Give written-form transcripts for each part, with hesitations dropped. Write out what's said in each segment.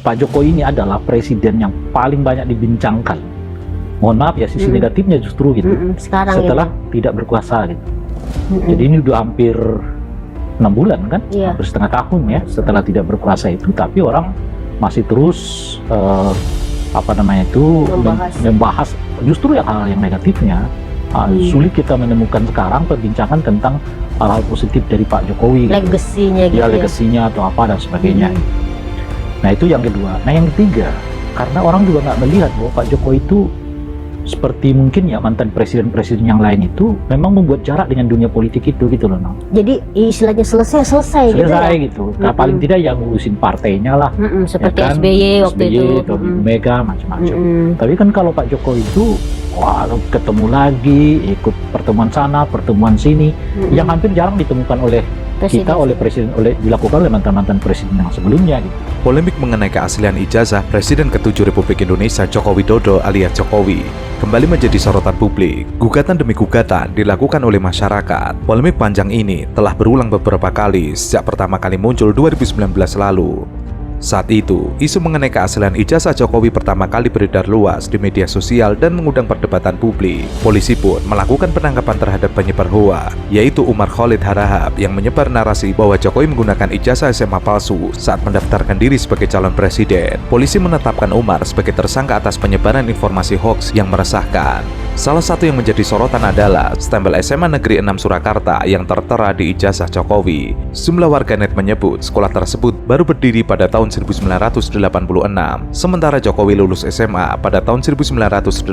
Pak Jokowi ini adalah presiden yang paling banyak dibincangkan. Mohon maaf ya, sisi negatifnya justru gitu. Sekarang setelah tidak berkuasa gitu. Jadi ini udah hampir 6 bulan kan, hampir setengah tahun ya setelah tidak berkuasa itu, tapi orang masih terus membahas justru hal yang negatifnya. Sulit kita menemukan sekarang perbincangan tentang hal-hal positif dari Pak Jokowi. Legasinya gitu. Ya, legasinya atau apa dan sebagainya. Nah itu yang kedua. Nah yang ketiga, karena orang juga nggak melihat bahwa Pak Jokowi itu seperti mungkin ya mantan presiden-presiden yang lain itu memang membuat jarak dengan dunia politik itu gitu loh. Jadi istilahnya selesai gitu ya? Gitu. Nah, paling tidak yang ngurusin partainya lah. Seperti ya kan? SBY waktu itu. atau Mega macam-macam. Tapi kan kalau Pak Jokowi itu ketemu lagi, ikut pertemuan sana, pertemuan sini, yang hampir jarang ditemukan oleh presiden. Dilakukan oleh mantan-mantan presiden yang sebelumnya gitu. Polemik mengenai keaslian ijazah Presiden ke-7 Republik Indonesia Joko Widodo alias Jokowi kembali menjadi sorotan publik. Gugatan demi gugatan dilakukan oleh masyarakat. Polemik panjang ini telah berulang beberapa kali sejak pertama kali muncul 2019 lalu. Saat itu, isu mengenai keaslian ijazah Jokowi pertama kali beredar luas di media sosial dan mengundang perdebatan publik. Polisi pun melakukan penangkapan terhadap penyebar hoa, yaitu Umar Khalid Harahap yang menyebar narasi bahwa Jokowi menggunakan ijazah SMA palsu saat mendaftarkan diri sebagai calon presiden. Polisi menetapkan Umar sebagai tersangka atas penyebaran informasi hoaks yang meresahkan. Salah satu yang menjadi sorotan adalah stempel SMA Negeri 6 Surakarta yang tertera di ijazah Jokowi. Sejumlah warganet menyebut sekolah tersebut baru berdiri pada tahun 1986, sementara Jokowi lulus SMA pada tahun 1980.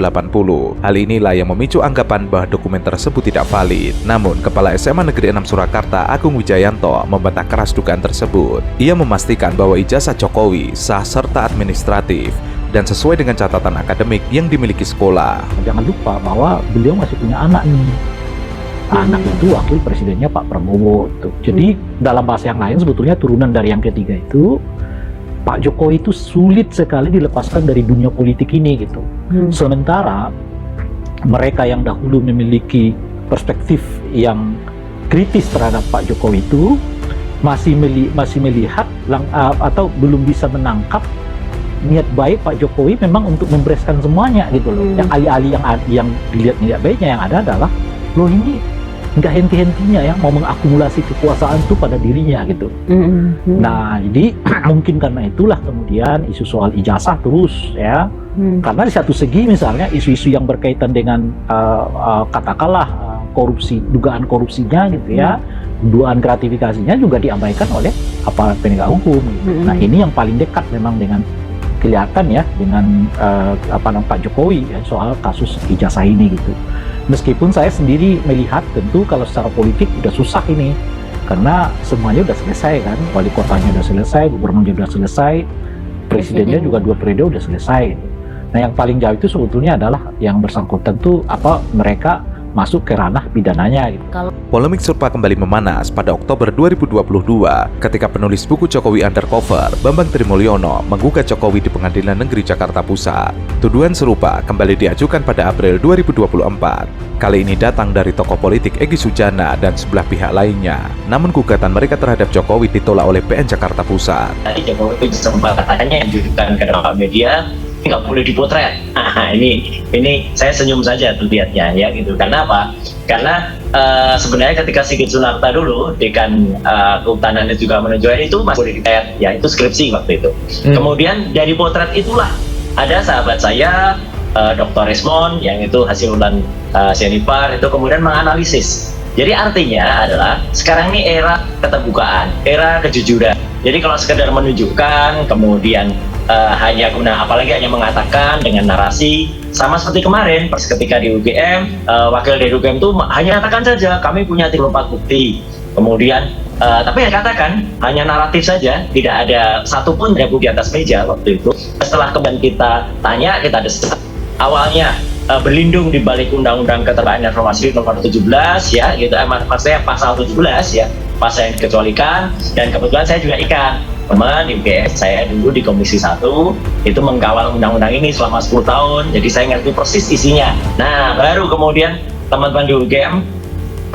Hal inilah yang memicu anggapan bahwa dokumen tersebut tidak valid. Namun, Kepala SMA Negeri 6 Surakarta Agung Wijayanto membantah keras dugaan tersebut. Ia memastikan bahwa ijazah Jokowi sah serta administratif dan sesuai dengan catatan akademik yang dimiliki sekolah. Jangan lupa bahwa beliau masih punya anak nih. Anak itu wakil presidennya Pak Prabowo. Jadi dalam bahasa yang lain sebetulnya turunan dari yang ketiga itu, Pak Jokowi itu sulit sekali dilepaskan dari dunia politik ini gitu. Sementara mereka yang dahulu memiliki perspektif yang kritis terhadap Pak Jokowi itu masih melihat atau belum bisa menangkap niat baik Pak Jokowi memang untuk membereskan semuanya gitu loh. Yang alih-alih yang dilihat niat baiknya yang ada adalah loh ini nggak henti-hentinya ya mau mengakumulasi kekuasaan itu pada dirinya gitu. Nah jadi mungkin karena itulah kemudian isu soal ijazah terus ya. Karena di satu segi misalnya isu-isu yang berkaitan dengan katakanlah korupsi, dugaan korupsinya gitu ya, dugaan gratifikasinya juga diabaikan oleh aparat penegak hukum. Nah ini yang paling dekat memang dengan kelihatan ya dengan Pak Jokowi ya, soal kasus ijazah ini gitu. Meskipun saya sendiri melihat tentu kalau secara politik udah susah ini karena semuanya udah selesai kan, wali kotanya udah selesai, gubernurnya udah selesai, presidennya juga 2 periode udah selesai. Nah yang paling jauh itu sebetulnya adalah yang bersangkutan tuh mereka masuk ke ranah pidananya gitu. Polemik serupa kembali memanas pada Oktober 2022 ketika penulis buku Jokowi Undercover, Bambang Trimulyono, menggugat Jokowi di Pengadilan Negeri Jakarta Pusat. Tuduhan serupa kembali diajukan pada April 2024. Kali ini datang dari tokoh politik Egy Sujana dan sebelah pihak lainnya. Namun gugatan mereka terhadap Jokowi ditolak oleh PN Jakarta Pusat. Tadi Jokowi sempat katanya diajukan ke media, nggak boleh dipotret. Nah ini saya senyum saja tuh lihatnya ya gitu. Karena apa? Karena sebenarnya ketika Sigit Sunarta dulu dekan kehutanan juga menunjukkan itu masih boleh dipotret ya, itu skripsi waktu itu. Kemudian dari potret itulah ada sahabat saya Dr. Resmond yang itu hasil ulan Sianipar itu kemudian menganalisis. Jadi artinya adalah sekarang ini era keterbukaan, era kejujuran. Jadi kalau sekedar menunjukkan kemudian apalagi hanya mengatakan dengan narasi sama seperti kemarin pas ketika di UGM wakil dari UGM itu hanya katakan saja kami punya 34 bukti kemudian tapi yang katakan hanya naratif saja, tidak ada satupun buku di atas meja waktu itu. Setelah kemudian kita tanya, kita desak awalnya berlindung di balik Undang-Undang Keterbukaan Informasi nomor 17 ya gitu, maksudnya pasal 17 ya, pasal yang dikecualikan. Dan kebetulan saya juga teman di UGM, saya dulu di Komisi 1 itu mengkawal undang-undang ini selama 10 tahun, jadi saya ngerti persis isinya. Nah baru kemudian teman-teman di UGM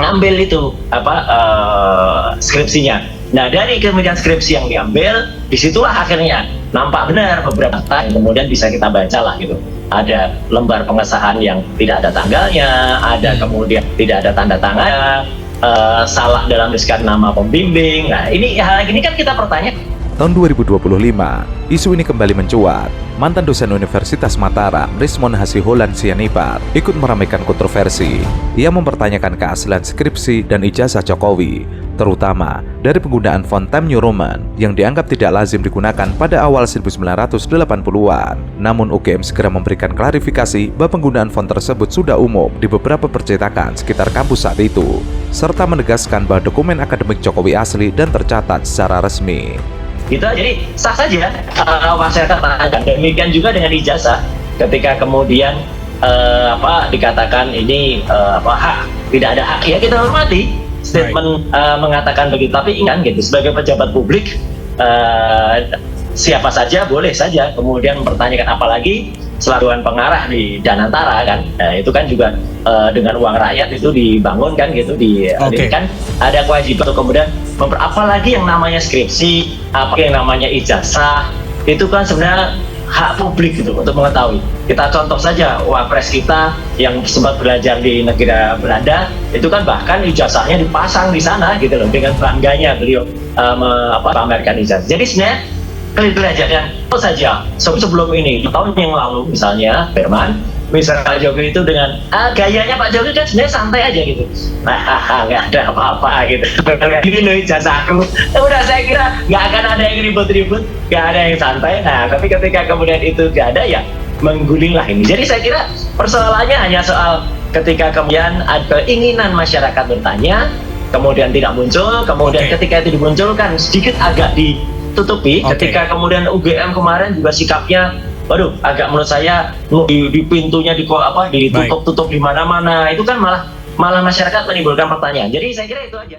ngambil itu skripsinya. Nah dari kemudian skripsi yang diambil, disitulah akhirnya nampak benar beberapa data yang kemudian bisa kita baca lah gitu. Ada lembar pengesahan yang tidak ada tanggalnya, ada kemudian tidak ada tanda tangannya, salah dalam diskan nama pembimbing. Nah, ini hal ini kan kita pertanyaan. Tahun 2025, isu ini kembali mencuat. Mantan dosen Universitas Mataram, Rismon Hasiholan Sianipar, ikut meramaikan kontroversi. Ia mempertanyakan keaslian skripsi dan ijazah Jokowi, terutama dari penggunaan font Times New Roman yang dianggap tidak lazim digunakan pada awal 1980-an. Namun UGM segera memberikan klarifikasi bahwa penggunaan font tersebut sudah umum di beberapa percetakan sekitar kampus saat itu, serta menegaskan bahwa dokumen akademik Jokowi asli dan tercatat secara resmi. Gitu, jadi sah saja masyarakat tanyakan. Demikian juga dengan ijazah, ketika kemudian dikatakan ini hak, tidak ada hak, ya kita hormati statement mengatakan begitu. Tapi ingat gitu, sebagai pejabat publik siapa saja boleh saja kemudian mempertanyakan, apalagi selaku pengarah di Danantara kan, itu kan juga dengan uang rakyat itu dibangun kan gitu, ini kan ada kewajiban untuk kemudian apalagi yang namanya skripsi, apa yang namanya ijazah, itu kan sebenarnya hak publik gitu untuk mengetahui. Kita contoh saja wapres kita yang sempat belajar di negara Belanda, itu kan bahkan ijazahnya dipasang di sana gitu loh, dengan bangganya beliau pamerkan ijazah. Jadi sebenarnya belajar dan itu saja. Sebelum ini, tahun yang lalu misalnya Firman, misalnya Pak Jokowi itu dengan gayanya Pak Jokowi kan sebenarnya santai aja gitu. Nah, nggak ada apa-apa gitu. Ini loh ijazahku. Udah, saya kira nggak akan ada yang ribut-ribut, nggak ada yang santai. Nah, tapi ketika kemudian itu nggak ada, ya menggulinglah ini. Jadi saya kira persoalannya hanya soal ketika kemudian ada keinginan masyarakat bertanya, kemudian tidak muncul, kemudian ketika itu dimunculkan sedikit agak ditutupi. Ketika kemudian UGM kemarin juga sikapnya, waduh, agak menurut saya di pintunya ditutup-tutup di mana-mana, itu kan malah masyarakat menimbulkan pertanyaan. Jadi saya kira itu aja.